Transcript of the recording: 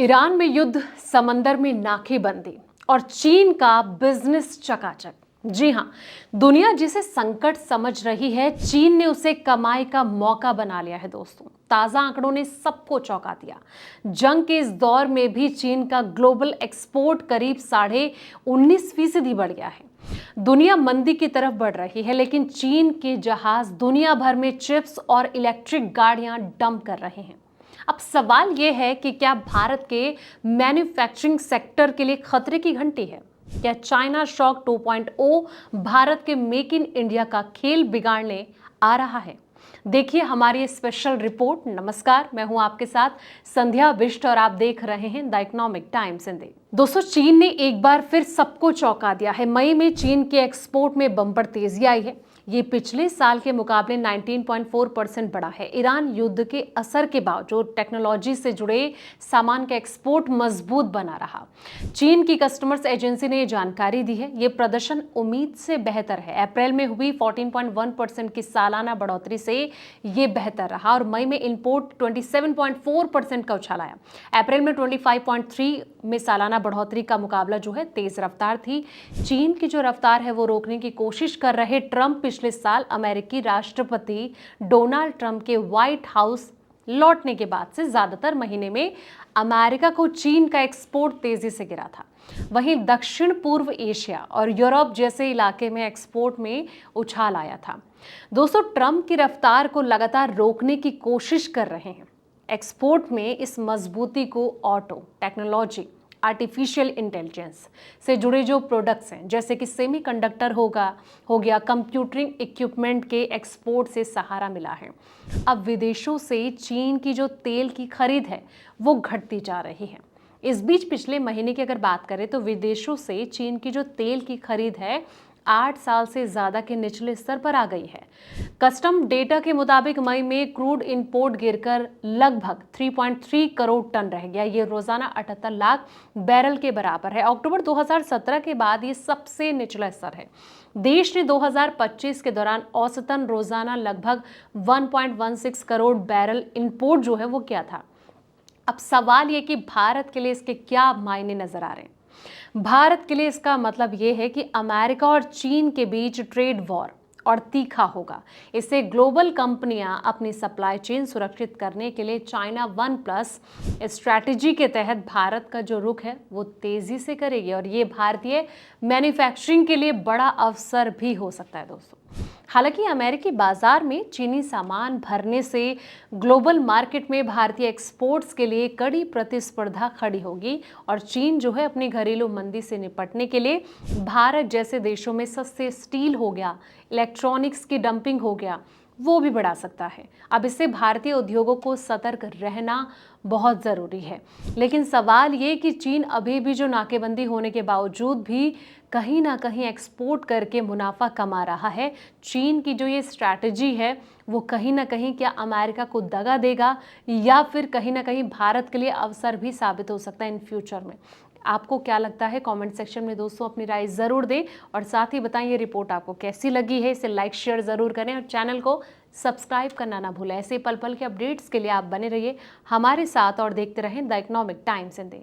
Iran में युद्ध, समंदर में नाकेबंदी और चीन का बिजनेस चकाचक। जी हां, दुनिया जिसे संकट समझ रही है, चीन ने उसे कमाई का मौका बना लिया है। दोस्तों, ताजा आंकड़ों ने सबको चौंका दिया। जंग के इस दौर में भी चीन का ग्लोबल एक्सपोर्ट करीब 19.5% बढ़ गया है। दुनिया मंदी की तरफ बढ़ रही है, लेकिन चीन के जहाज दुनिया भर में चिप्स और इलेक्ट्रिक गाड़ियां डंप कर रहे हैं। अब सवाल यह है कि क्या भारत के मैन्युफैक्चरिंग सेक्टर के लिए खतरे की घंटी है? क्या चाइना शॉक 2.0 भारत के मेक इन इंडिया का खेल बिगाड़ने आ रहा है? देखिए हमारी स्पेशल रिपोर्ट। नमस्कार, मैं हूं आपके साथ संध्या बिष्ट और आप देख रहे हैं द इकोनॉमिक टाइम्स हिंदी। दोस्तों, चीन ने एक बार फिर सबको चौंका दिया है। मई में चीन के एक्सपोर्ट में बम्पर तेजी आई है। ये पिछले साल के मुकाबले 19.4% बढ़ा है। ईरान युद्ध के असर के बावजूद टेक्नोलॉजी से जुड़े सामान का एक्सपोर्ट मजबूत बना रहा। चीन की कस्टमर्स एजेंसी ने ये जानकारी दी है। ये प्रदर्शन उम्मीद से बेहतर है। अप्रैल में हुई 14.1% की सालाना बढ़ोतरी से ये बेहतर रहा और मई में इंपोर्ट 27.4% का उछाल आया। अप्रैल में 25.3 में सालाना बढ़ोतरी का मुकाबला जो है तेज रफ्तार थी। चीन की जो रफ्तार है वो रोकने की कोशिश कर रहे ट्रंप पिछले साल अमेरिकी राष्ट्रपति डोनाल्ड ट्रंप के व्हाइट हाउस लौटने के बाद से ज्यादातर महीने में अमेरिका को चीन का एक्सपोर्ट तेजी से गिरा था। वहीं दक्षिण पूर्व एशिया और यूरोप जैसे इलाके में एक्सपोर्ट में उछाल आया था। दोस्तों, ट्रंप की रफ्तार को लगातार रोकने की कोशिश कर रहे हैं। एक्सपोर्ट में इस मजबूती को ऑटो टेक्नोलॉजी, आर्टिफिशियल इंटेलिजेंस से जुड़े जो प्रोडक्ट्स हैं, जैसे कि सेमीकंडक्टर हो गया, कंप्यूटरिंग इक्विपमेंट के एक्सपोर्ट से सहारा मिला है। अब विदेशों से चीन की जो तेल की खरीद है वो घटती जा रही है। इस बीच पिछले महीने की अगर बात करें तो विदेशों से चीन की जो तेल की खरीद है 8 साल से ज्यादा के निचले स्तर पर आ गई है। कस्टम डेटा के मुताबिक मई में क्रूड इंपोर्ट गिरकर लगभग 3.3 करोड़ टन रह गया। ये रोजाना 78 लाख बैरल के बराबर है। अक्टूबर 2017 के बाद ये सबसे निचला स्तर है। देश ने 2025 के दौरान औसतन रोजाना लगभग 1.16 करोड़ बैरल इंपोर्ट जो है वो किया था। अब सवाल ये कि भारत के लिए इसके क्या मायने नजर आ रहे हैं? भारत के लिए इसका मतलब ये है कि अमेरिका और चीन के बीच ट्रेड वॉर और तीखा होगा। इससे ग्लोबल कंपनियां अपनी सप्लाई चेन सुरक्षित करने के लिए चाइना 1+ स्ट्रैटेजी के तहत भारत का जो रुख है वो तेजी से करेगी और ये भारतीय मैन्युफैक्चरिंग के लिए बड़ा अवसर भी हो सकता है। दोस्तों, हालांकि अमेरिकी बाजार में चीनी सामान भरने से ग्लोबल मार्केट में भारतीय एक्सपोर्ट्स के लिए कड़ी प्रतिस्पर्धा खड़ी होगी और चीन जो है अपनी घरेलू मंदी से निपटने के लिए भारत जैसे देशों में सस्ते स्टील हो गया, इलेक्ट्रॉनिक्स की डंपिंग हो गया, वो भी बढ़ा सकता है। अब इससे भारतीय उद्योगों को सतर्क रहना बहुत ज़रूरी है। लेकिन सवाल ये कि चीन अभी भी जो नाकेबंदी होने के बावजूद भी कहीं ना कहीं एक्सपोर्ट करके मुनाफा कमा रहा है। चीन की जो ये स्ट्रैटेजी है वो कहीं ना कहीं क्या अमेरिका को दगा देगा या फिर कहीं ना कहीं भारत के लिए अवसर भी साबित हो सकता है इन फ्यूचर में? आपको क्या लगता है? कमेंट सेक्शन में दोस्तों अपनी राय ज़रूर दें और साथ ही बताएं ये रिपोर्ट आपको कैसी लगी है। इसे लाइक शेयर ज़रूर करें और चैनल को सब्सक्राइब करना ना भूलें। ऐसे पल पल के अपडेट्स के लिए आप बने रहिए हमारे साथ और देखते रहें द इकोनॉमिक टाइम्स हिंदी।